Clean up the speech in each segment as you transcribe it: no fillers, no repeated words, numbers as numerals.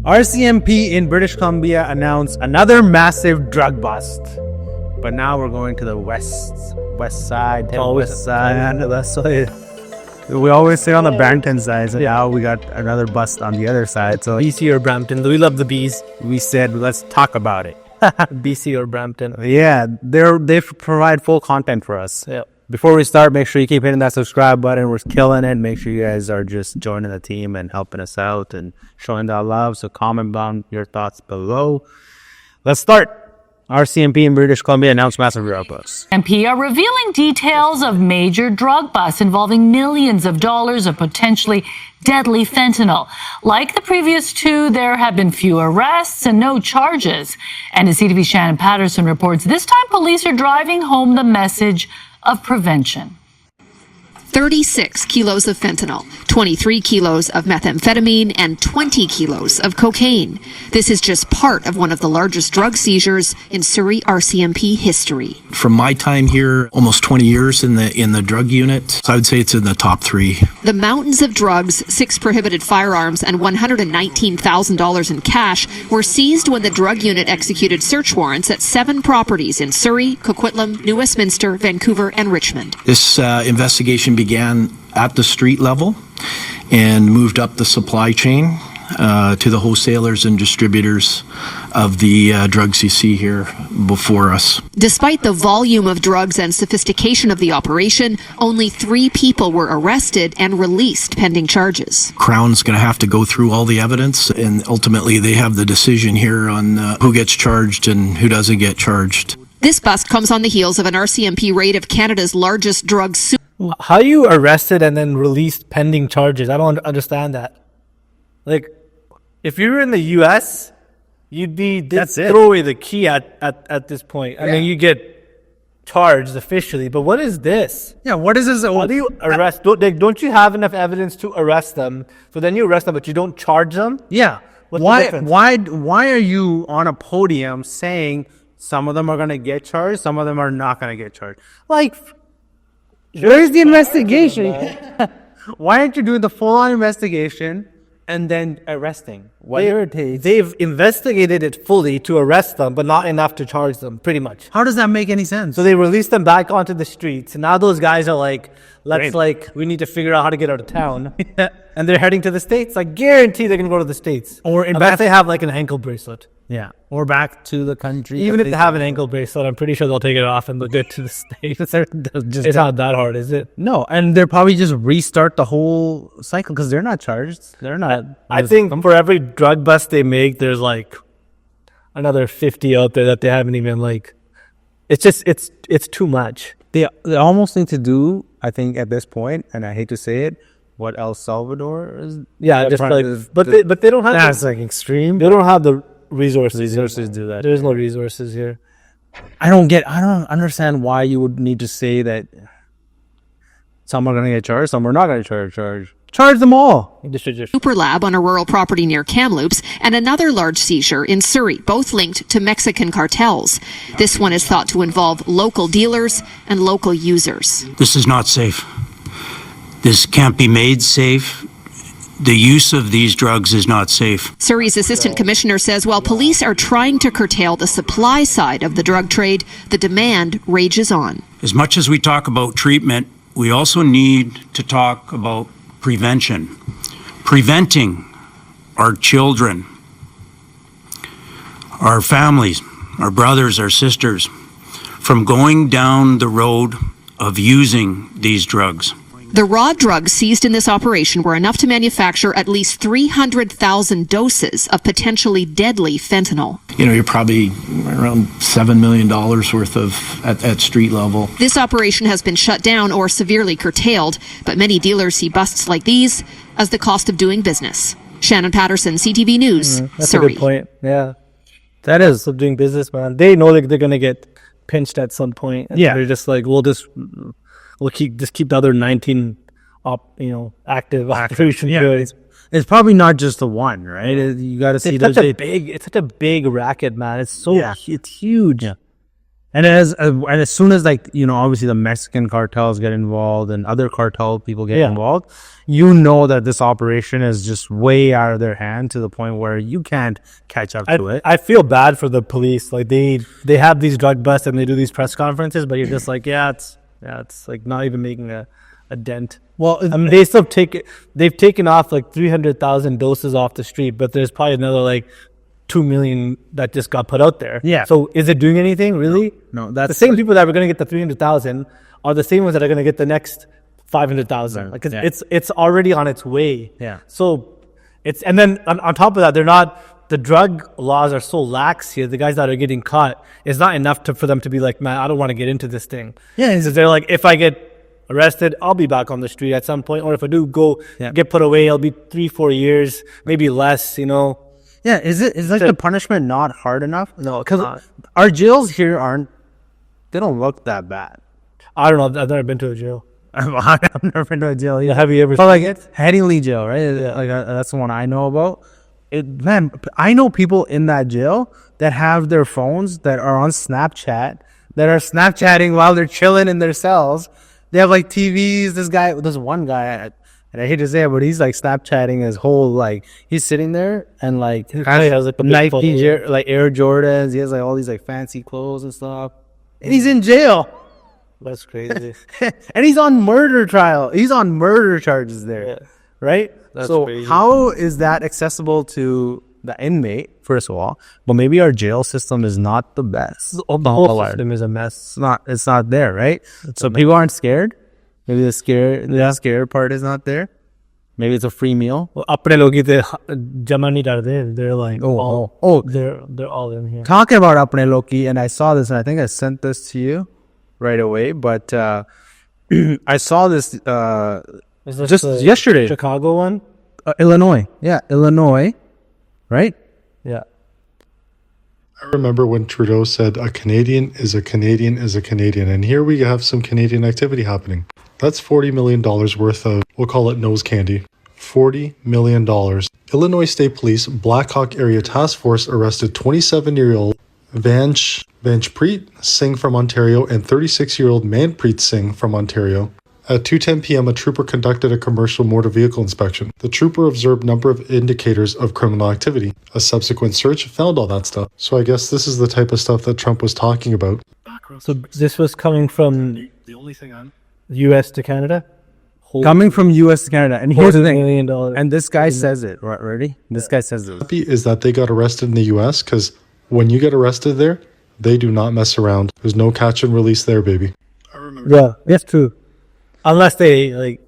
RCMP in British Columbia announced another massive drug bust. But now we're going to the west side. West side. That's why We always say on the Brampton side, so now we got another bust on the other side. So BC or Brampton. We love the bees. we said, let's talk about it. BC or Brampton. Yeah, they provide full content for us. Yeah. Before we start, make sure you keep hitting that subscribe button. We're killing it. Make sure you guys are just joining the team and helping us out and showing that love. So comment down your thoughts below. Let's start. RCMP in British Columbia announced massive drug bust. MP are revealing details of major drug busts involving millions of dollars of potentially deadly fentanyl. Like the previous two, there have been few arrests and no charges. And as CTV's Shannon Patterson reports, this time police are driving home the message of prevention. 36 kilos of fentanyl, 23 kilos of methamphetamine, and 20 kilos of cocaine. This is just part of one of the largest drug seizures in Surrey RCMP history. From my time here, almost 20 years in the drug unit, so I would say it's in the top three. The mountains of drugs, 6 prohibited firearms, and $119,000 in cash were seized when the drug unit executed search warrants at 7 properties in Surrey, Coquitlam, New Westminster, Vancouver, and Richmond. This investigation began at the street level and moved up the supply chain to the wholesalers and distributors of the drugs you see here before us. Despite the volume of drugs and sophistication of the operation, only 3 people were arrested and released pending charges. Crown's going to have to go through all the evidence, and ultimately they have the decision here on who gets charged and who doesn't get charged. This bust comes on the heels of an RCMP raid of Canada's largest drug How are you arrested and then released pending charges? I don't understand that. Like, if you were in the U.S., you'd be throw away the key at this point. I mean, you get charged officially. But what is this? Yeah, what is this? How do you arrest? Don't you have enough evidence to arrest them? So then you arrest them, but you don't charge them? Yeah. What's the difference? Why are you on a podium saying some of them are going to get charged, some of them are not going to get charged? Like, where's the investigation? Why aren't you doing the full-on investigation and then arresting? What irritates? They've investigated it fully to arrest them, but not enough to charge them, pretty much. How does that make any sense? So they released them back onto the streets. And now those guys are like, we need to figure out how to get out of town. And they're heading to the States. I guarantee they're going to go to the States. Or unless they have like an ankle bracelet. Yeah, or back to the country. Even if they have an ankle bracelet, I'm pretty sure they'll take it off and they'll get to the States. It's not that hard, is it? No, and they'll probably just restart the whole cycle because they're not charged. They're not. I think for every drug bust they make, there's like another 50 out there that they haven't even like. It's just it's too much. They almost need to do, I think, at this point, and I hate to say it, what El Salvador is. Yeah, just like, but they don't have. That's like extreme. They don't have the resources to do that. There's no resources here. I don't understand why you would need to say that some are going to get charged, some are not going to charge. Charge them all. Super lab on a rural property near Kamloops and another large seizure in Surrey, both linked to Mexican cartels. This one is thought to involve local dealers and local users. This is not safe. This can't be made safe. The use of these drugs is not safe. Surrey's assistant commissioner says while police are trying to curtail the supply side of the drug trade, the demand rages on. As much as we talk about treatment, we also need to talk about prevention. Preventing our children, our families, our brothers, our sisters, from going down the road of using these drugs. The raw drugs seized in this operation were enough to manufacture at least 300,000 doses of potentially deadly fentanyl. You know, you're probably around $7 million worth of at street level. This operation has been shut down or severely curtailed, but many dealers see busts like these as the cost of doing business. Shannon Patterson, CTV News, That's Surrey. a good point. Yeah, that is doing business, man. They know they're going to get pinched at some point. And they're just like, we'll keep the other 19 active operations. Yeah. It's probably not just the one, right? You got to see it's such a big racket, man. It's so it's huge. Yeah. And as soon as like, you know, obviously the Mexican cartels get involved and other cartel people get involved, you know that this operation is just way out of their hand to the point where you can't catch up to it. I feel bad for the police. Like they have these drug busts and they do these press conferences, but you're just like, it's like not even making a dent. Well, I mean, they've taken off like 300,000 doses off the street, but there's probably another like 2 million that just got put out there. Yeah. So is it doing anything really? No, that's the same people that were going to get the 300,000 are the same ones that are going to get the next 500,000. Like it's already on its way. Yeah. So and then on top of that, the drug laws are so lax here. The guys that are getting caught, it's not enough for them to be like, man, I don't want to get into this thing. Yeah. So they're like, if I get arrested, I'll be back on the street at some point. Or if I do get put away, I'll be 3-4 years, maybe less, you know. Yeah, is the punishment not hard enough? No, because our jails here they don't look that bad. I don't know. I've never been to a jail. I've never been to a jail either. Have you ever? But like Headingley Jail, right? Yeah. Like that's the one I know about. Man, I know people in that jail that have their phones that are on Snapchat, that are Snapchatting while they're chilling in their cells. They have like TVs. This one guy. And I hate to say it, but he's like Snapchatting his whole, like, he's sitting there and like has like Nike, like Air Jordans. He has like all these like fancy clothes and stuff. And he's in jail. That's crazy. And he's on murder trial. He's on murder charges there. Right? That's so crazy. How is that accessible to the inmate, first of all? But maybe our jail system is not the best. The whole system is a mess. It's not there, right? So people aren't scared. Maybe the scared part is not there. Maybe it's a free meal. Apne logi te jama nahi darte. They're like, they're all in here. Talking about apne loki, and I saw this, and I think I sent this to you right away. But I saw this just yesterday. Chicago one, Illinois. Yeah, Illinois. Right. Yeah. I remember when Trudeau said a Canadian is a Canadian is a Canadian, and here we have some Canadian activity happening. That's $40 million worth of, we'll call it nose candy. $40 million. Illinois State Police Black Hawk Area Task Force arrested 27-year-old Vanjpreet Singh from Ontario and 36-year-old Manpreet Singh from Ontario. At 2:10 p.m., a trooper conducted a commercial motor vehicle inspection. The trooper observed a number of indicators of criminal activity. A subsequent search found all that stuff. So I guess this is the type of stuff that Trump was talking about. So this was coming from The only thing I'm... U.S. to Canada? Coming from U.S. to Canada. And here's the thing. $40 million. And this guy says it. Right, ready? This guy says it. Is that they got arrested in the U.S. because when you get arrested there, they do not mess around. There's no catch and release there, baby. I remember. Yeah, that's true. Unless they like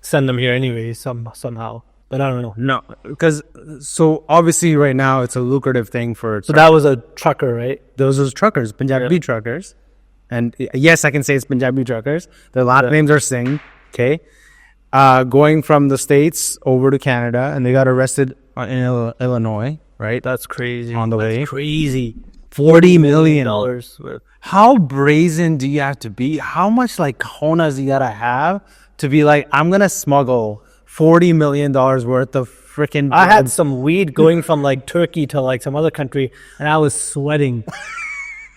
send them here anyway, somehow. But I don't know. No, because so obviously right now it's a lucrative thing for. So that was a trucker, right? Those are truckers, Punjabi truckers, and yes, I can say it's Punjabi truckers. Their last names are Singh. Okay, going from the States over to Canada, and they got arrested in Illinois. Right, That's crazy. On the way. Crazy. $40 million. Dollars. How brazen do you have to be? How much like cojones you gotta have to be like, I'm gonna smuggle $40 million worth of freaking. I had some weed going from like Turkey to like some other country, and I was sweating,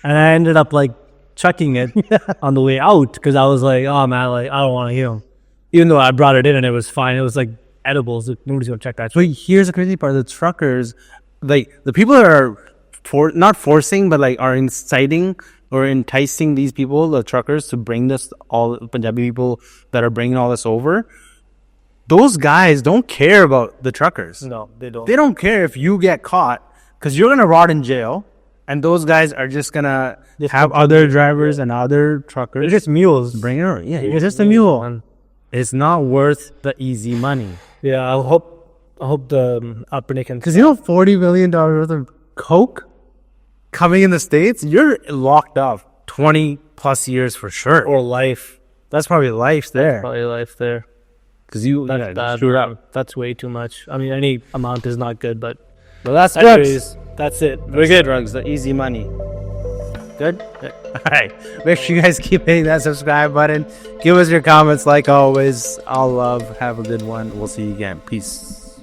and I ended up like chucking it on the way out because I was like, oh man, like I don't want to hear them. Even though I brought it in and it was fine, it was like edibles. Nobody's gonna check that. So here's the crazy part: the truckers, like the people that are not forcing, but like are inciting or enticing these people, the truckers, to bring this, all Punjabi people that are bringing all this over. Those guys don't care about the truckers. No, they don't. They don't care if you get caught because you're gonna rot in jail, and those guys are just gonna have other drivers and other truckers. They're just mules. Bring it over. Yeah, you're just a mule. It's not worth the easy money. Yeah, I hope the upper can. Because you know, $40 million worth of coke coming in the States, you're locked up 20 plus years for sure. Or life. That's probably life there. Probably life there. Because you That's bad. screwed up. That's way too much. I mean, any amount is not good, but Well, that's anyways, drugs. that's it. We're good. Drugs, the easy money. Good? All right. Make sure you guys keep hitting that subscribe button. Give us your comments like always. All love. Have a good one. We'll see you again. Peace.